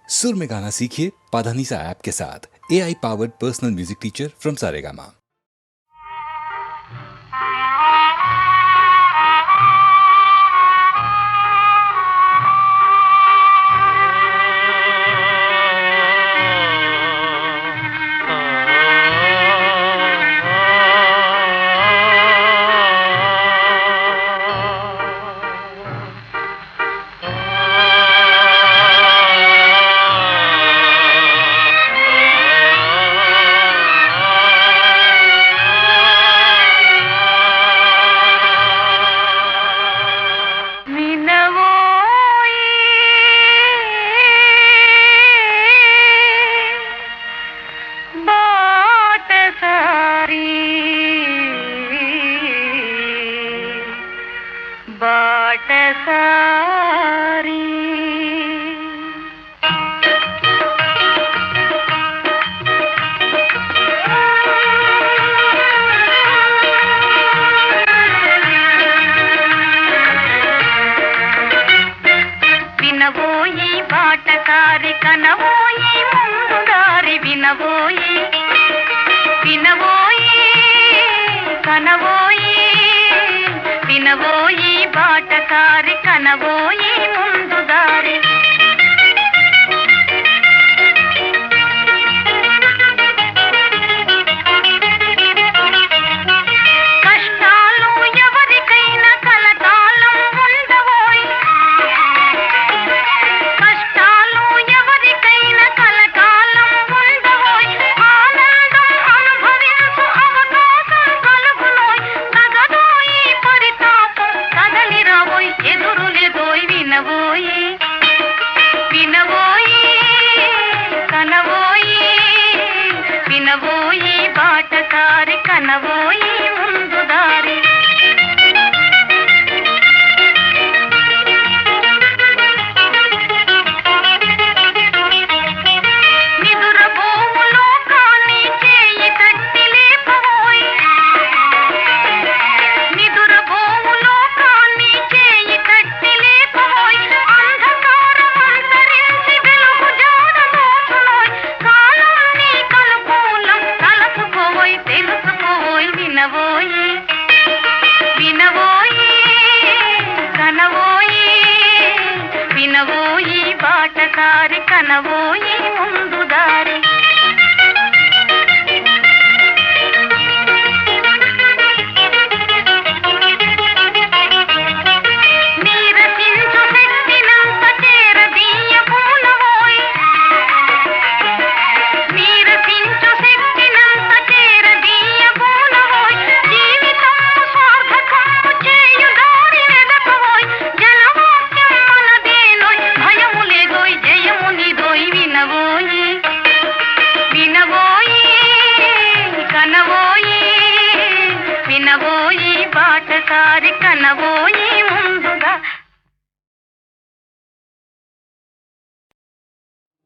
सुर में गाना सीखिए पाधानीसा ऐप के साथ। AI powered personal music teacher from Saregama.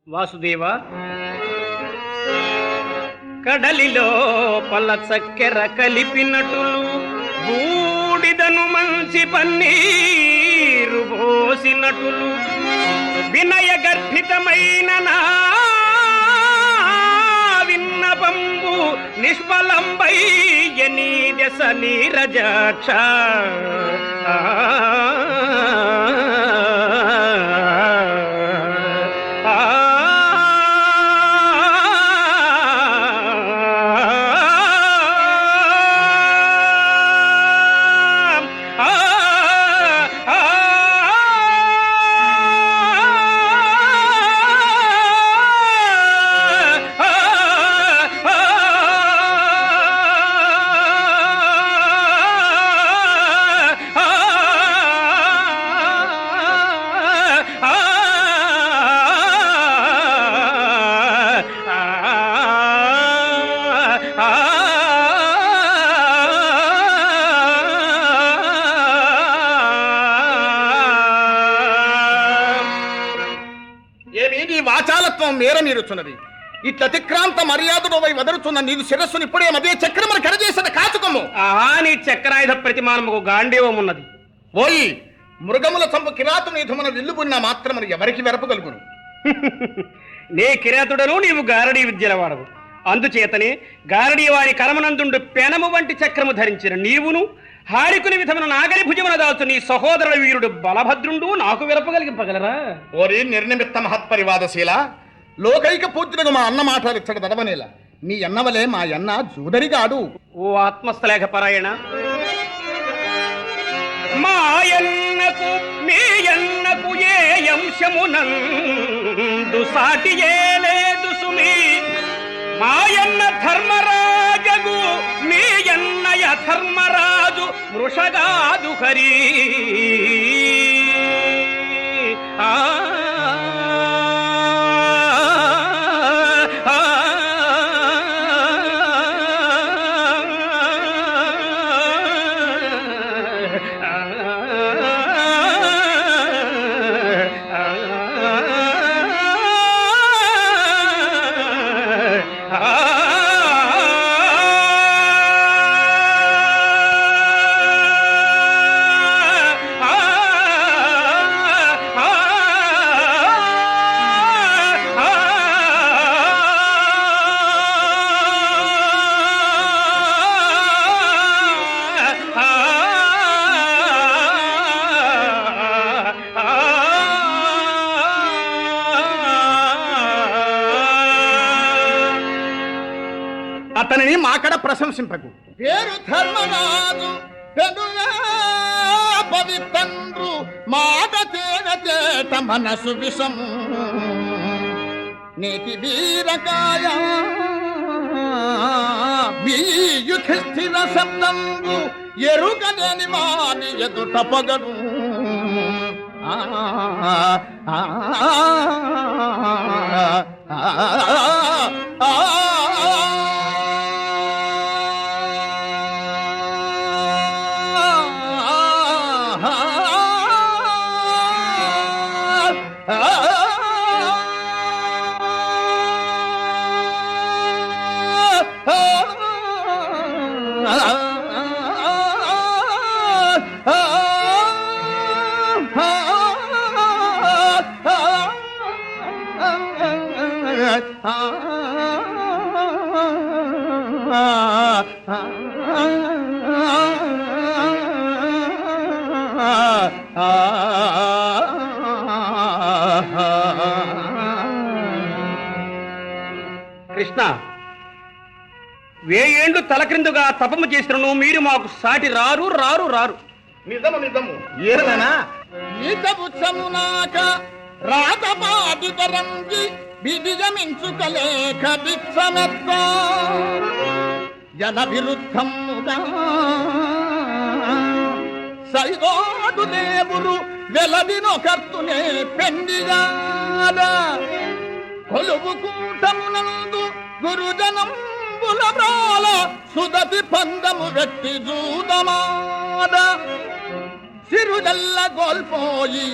Vasudeva కడలిలో పల చక్కెర కలిపినటులు బూడిదను మంచి పన్నీరు పోసినటులు వినయ గర్భితమైన నా విన్నపంబు నిష్ఫలంబయ్యని దశ నీరజాక్ష వాచాలత్వం మేర మీరుచున్నది. ఇట్ల అతిక్రాంత మర్యాదడోవై వదరుచున్న నీదు శిరస్సుని ఇప్పుడే మధ్య చక్రమును కరచేసిన కాచుకము. నీ చక్రాయుధ ప్రతిమానముకు గాంధీవం ఉన్నది. ఓయి మృగముల చంపు కిరాతు నిధుమన విల్లుబున్న మాత్రమును ఎవరికి వెరపగలుగును? నే కిరాతుడను, నీవు గారడీ విద్యల వాడవు. అందుచేతనే గారడీ వారి కరమనందుండు పెనము వంటి చక్రము ధరించిన నీవును, హారికుని విధమున నాగలి భుజమున దాచు నీ సహోదరుల వీరుడు బలభద్రుండు నాకు విరపగలిగింపగలరా? ఓరి నిర్నిమిత్త మహత్పరివాదశీల, లోకైక పూజ్యుడు మా అన్న మాటలు ఇచ్చట దడవనేలా. మీ అన్నవలే మా అన్న జూదరిగాడు. ఓ ఆత్మస్థలేఖ పరాయణ, మా అన్నకు మీ అన్నకు ఏ అంశమునందు సాటి ఏ లేదు సుమి. మాయన్న ధర్మరాజగు మీ అన్నయ ధర్మరాజు వృషగాదు హరి. ఆ అతనిని మాకడ ప్రశంసింపకు. పేరు ధర్మరాజు పెనుగా పవిత్రండ్రు, మాట తేన చేత మనసు విషము. నేటి వీరకాయ మీ యుధిష్ఠిర శబ్దంబు ఎరుగలేని వాని ఎదుట పొగడు. కృష్ణ, వేయేండ్లు తలక్రిందుగా తపము చేసినను మీరు మాకు సాటి రారు రారు రారు. నిజము నిజము. ఏలనా ఈతబుచ్చమునాక రాతపాటితరంగి విజయమించుకలేక భిక్షమెత్త జన విరుద్ధముగా సైగోడు దేవుడు వెలదినొకర్తునే పెండిగాడ. కొలువు కూటమునందు గురుజనంబుల బ్రాల సుదతి పందము వెట్టి జూదమాడ. సిరుజల్ల గోల్పోయి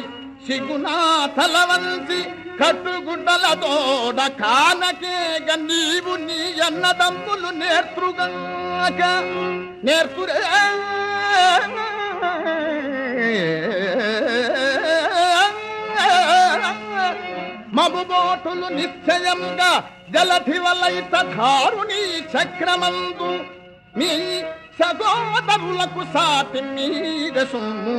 సిగునా తలవంచి కట్టుగుడ్డలతోడ కానకేగ నీవు నీ అన్నదమ్ములు నేర్తుగాక నేర్తురే. మబుబోటులు నిశ్చయంగా జలధి వలైత ధారుణి చక్రమందు మీ సగోదరులకు సాటి మీద సొమ్ము.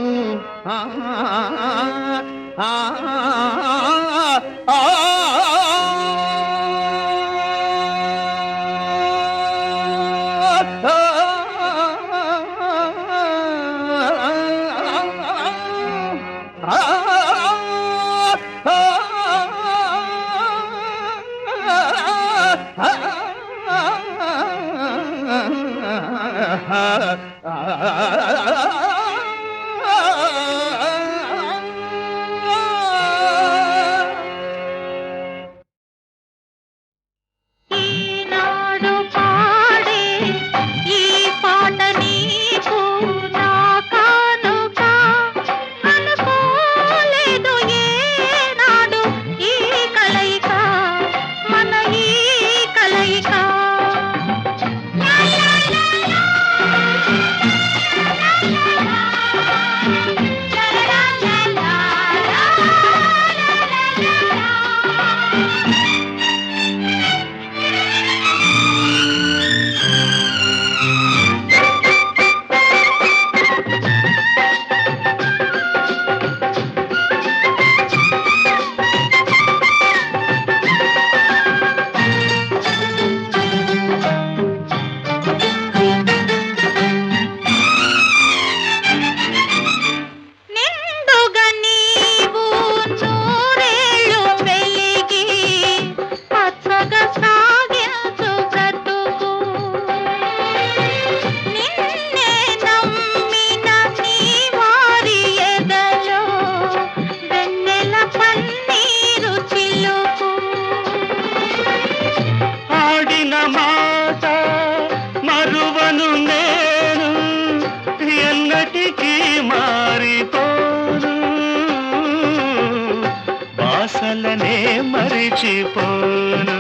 బాసలనే మరిచిపోను,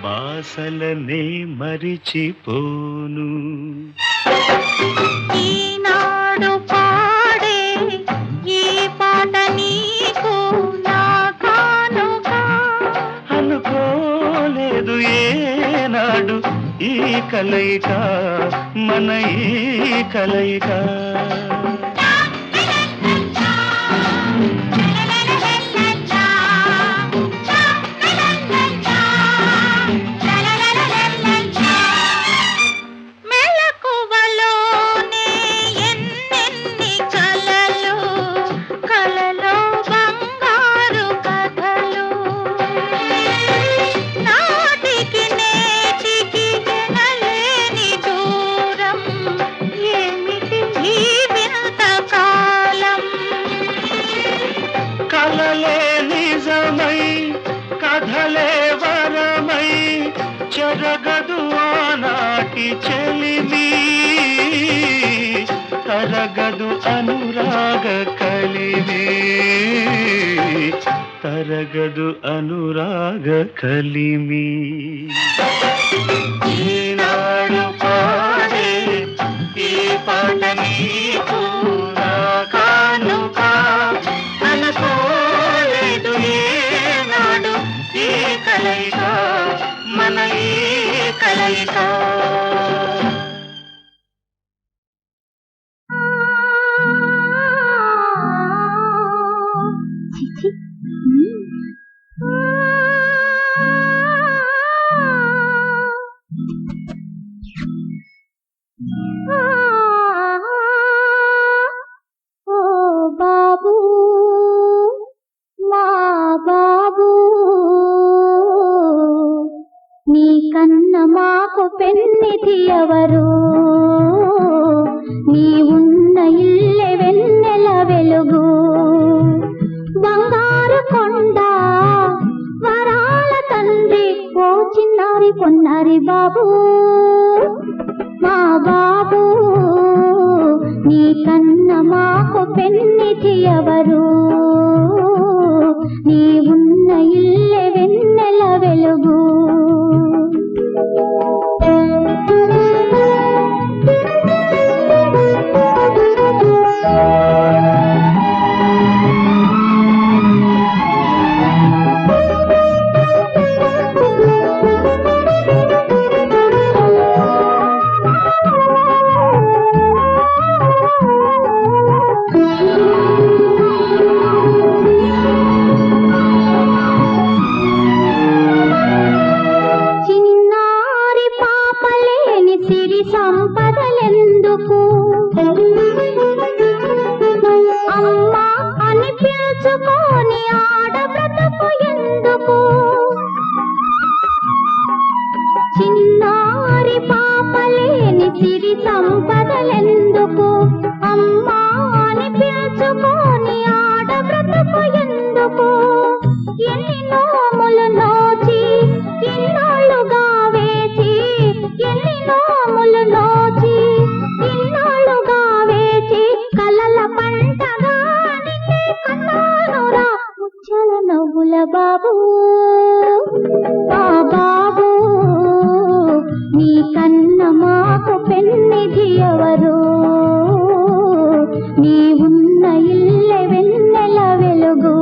బాసలనే మరిచిపోను. ఈనాడు పాడే ఈ పాట నీకు నా కానుక. అనుకోలేదు ఏనాడు ఈ కలయిక, మన ఈ కలయిక. కలలే నిజమై కథలే వరమై చెరగదు ఆనాటి చెలిమి, తరగదు అనురాగ కలిమి, తరగదు అనురాగ కలిమి. ఈనాడు పాడే ఈ పాట నీకు నా కానుక. అనుకోలేదు ఏనాడు ఈ కలయిక, మన ఈ కలయిక. ఓ బాబూ, మా బాబూ, నీ కన్న మాకు పెన్నిధి ఎవరు? నీ ఉన్న ఇల్లె వెన్నెల వెలుగు, బంగారు కొండ వరాల తండ్రి, ఓ చిన్నారి పొన్నారి బాబూ, మా బాబూ, నీ కన్న మాకు పెన్నిధి ఎవరు? నీ ఉన్న ఇల్లె వెన్నెల వెలుగు. సంపదలెందుకు అమ్మా అని పిలుచుకొని ఆడబ్రతుకు ఎందుకు? చిన్నారి పాపలేని సిరి సంపదలెందుకు? అమ్మా అని పిలుచుకొని ఆడబ్రతుకు ఎందుకు? ఎన్ని నోములు నోచి ఇన్నాళ్ళుగా వేచి, ఎన్ని నోములు నోచి ఇన్నాళ్ళుగా వేచి, కలల పంటగా నిన్నే కన్నానురా ముచ్చల నవ్వుల బాబూ, ఆ బాబూ, నీ కన్న మాకు పెన్నిధి ఎవరు? నీ ఉన్న ఇల్లె వెన్నెల వెలుగు.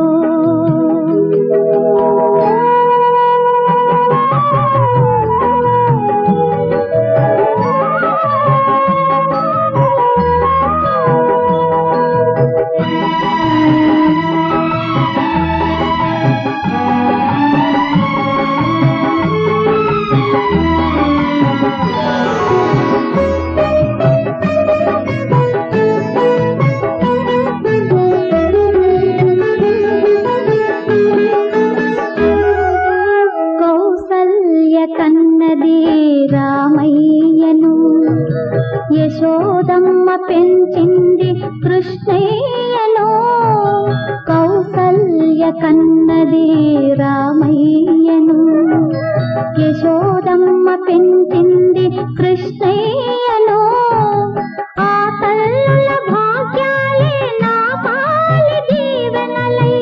రామయ్యను, యశోదమ్మ పెంచింది కృష్ణయ్యను. ఆ తల్లుల భాగ్యాలే నా పాలి దీవెనలై,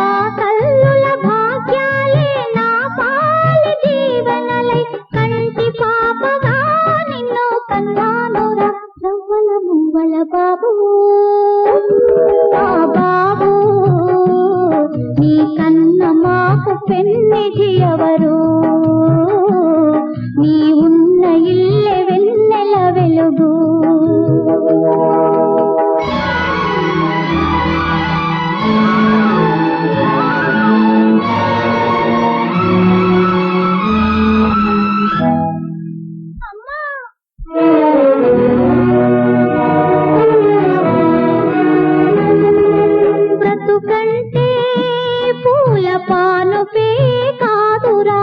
ఆ తల్లుల భాగ్యాలే నా పాలి దీవెనలై. కంటి పాపగా నిన్ను కన్నానురా రవ్వల మువ్వల బాబు. ఆ బాబు నీ కన్న మాకు పెన్నిధి ఎవరు? నీ ఉన్న ఇల్లె వెన్నెల వెలుగు. బ్రతుకంటే పూల పానుపే కాదురా,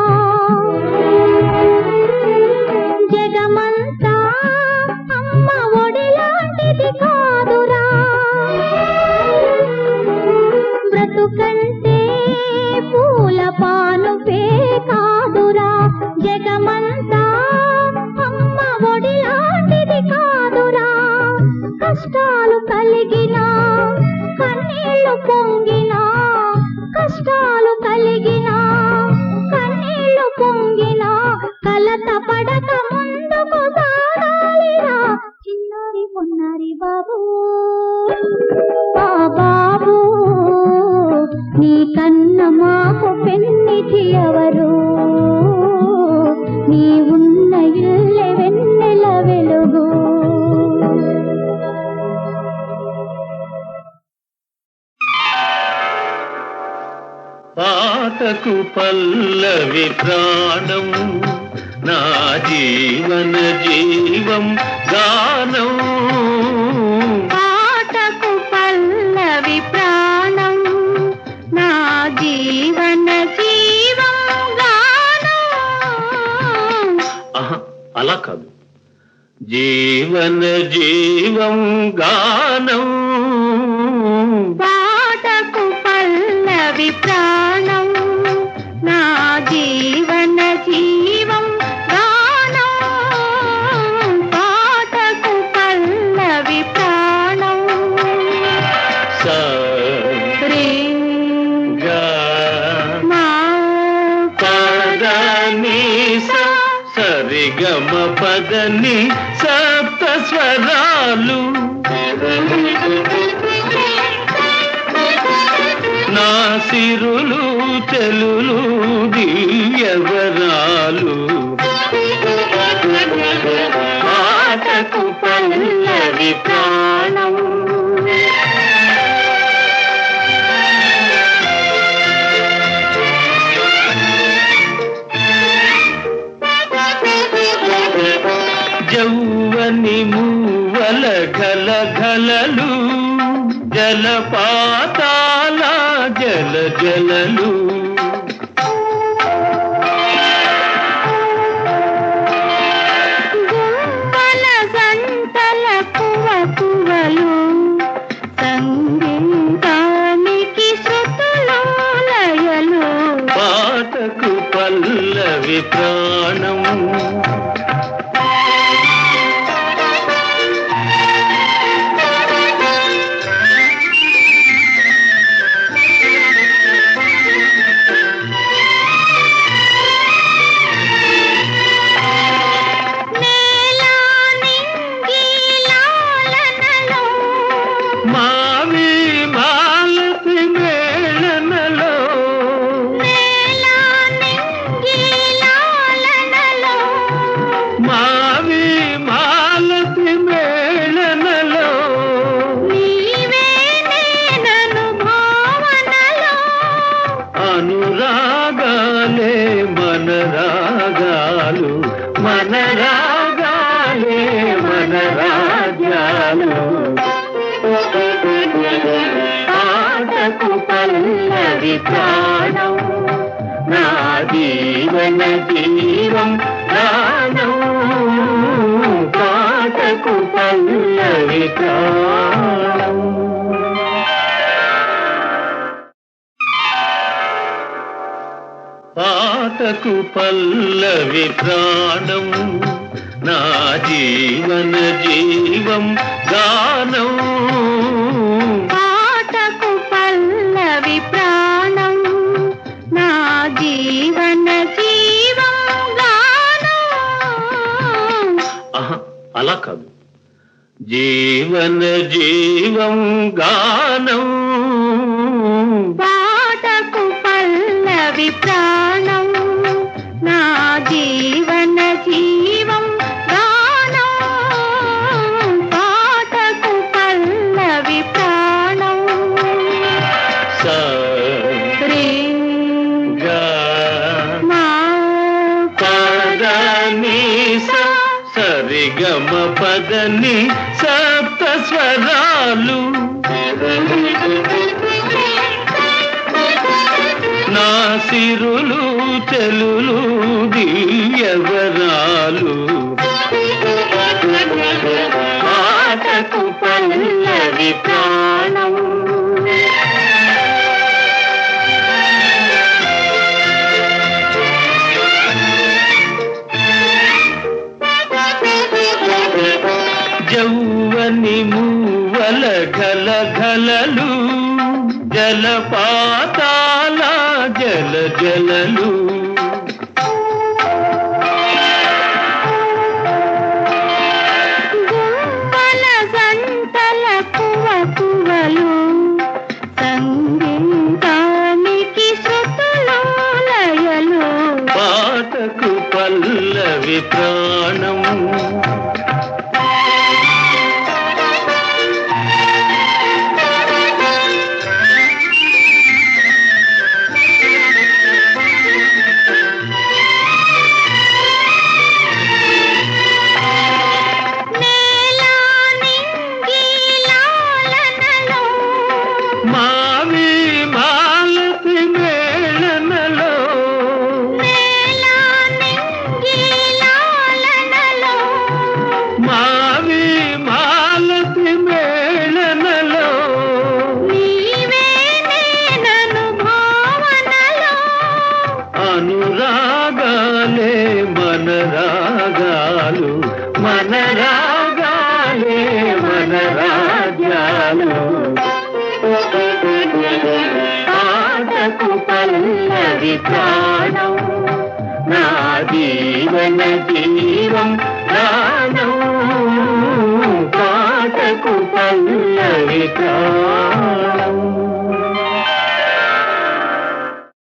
జగమంతా అమ్మ ఒడిలాంటిది కాదురా. బ్రతుకంటే పూల పానుపే కాదురా, జగమంతా అమ్మ ఒడిలాంటిది కాదురా. కష్టాలు కలిగినా కన్నీళ్లు పొంగినా, కష్టాలు కలిగినా కన్నీళ్లు పొంగినా, కలత పడక ముందుకు సాగాలిరా చిన్నారి పొన్నారి బాబు. ఆ బాబు నీ కన్న మాకు పెన్నిధి ఎవరు? నీ ఉన్న ఇల్లె వెన్నెల వెలుగు. పాటకు పల్లవి ప్రాణం, నా జీవన జీవం గానం. పాటకు పల్లవి ప్రాణం, నా జీవన జీవం గానం. అలా కాదు, జీవన జీవం గానం. పాటకు పల్లవి ప్రాణం, నా జీవన జీవం గానం. పాటకు పల్లవి ప్రాణం. సరే గా మా పదని సరిగమ పదని సప్త స్వరాలు. నా సిరులు చెలులు దివ్యవరాలు. పాటకు పల్లవి ప్రాణం. జౌవని మూవల ఘల ఘలలు, జలపాతాల జల జలలు. గుమ్మల గంటల కువ కువలు, సంగీతానికి శృతులు లయలు. పాటకు పల్లవి ప్రాణం. మావి మాలతి మేళనలో, మావి మాలతి మేళనలో. నీవే నేనను భావనలో, అనురాగాలే మన రాగాలు, మన రాగాలే మన రాజ్యాలు. పాటకు పల్లవి ప్రాణం, నా జీవన జీవం గానం. పాటకు పల్లవి ప్రాణం. పాటకు పల్లవి ప్రాణం నా జీవన జీవం గానం పాటకు పల్లవి ప్రాణం నా జీవన జీవం గానం. ఆహా, అలా కాదు. జీవన జీవం గానం పాటకు పల్లవి ప్రాణం నా జీవన జీవం గానం. పాటకు పల్లవి ప్రాణం. స రే గ మా పదని సరిగమ పదని సప్త స్వరాలు నా సిరులు చెలులు దివ్యవరాలు పాటకు పల్లవి ప్రాణం. జౌవని మూవల ఘల ఘలలు జలపాతాల జల జలలు గుంపల గంటల కువ కువలు సంగీతానికి శృతులు లయలు. పాటకు పల్లవి ప్రాణం నేలా నింగి లాలనలో మావి మాలతి మేళనలో నేలా నింగి లాలనలో మావి మాలతి మేళనలో నీవే నేనను భావనలో. అనురాగాలే మన రాగాలు మన రాగాలే మన రాజ్యాలు పాటకు పల్లవి ప్రాణం నా జీవన జీవం ప్రాణం పాటకు పల్లవి ప్రాణం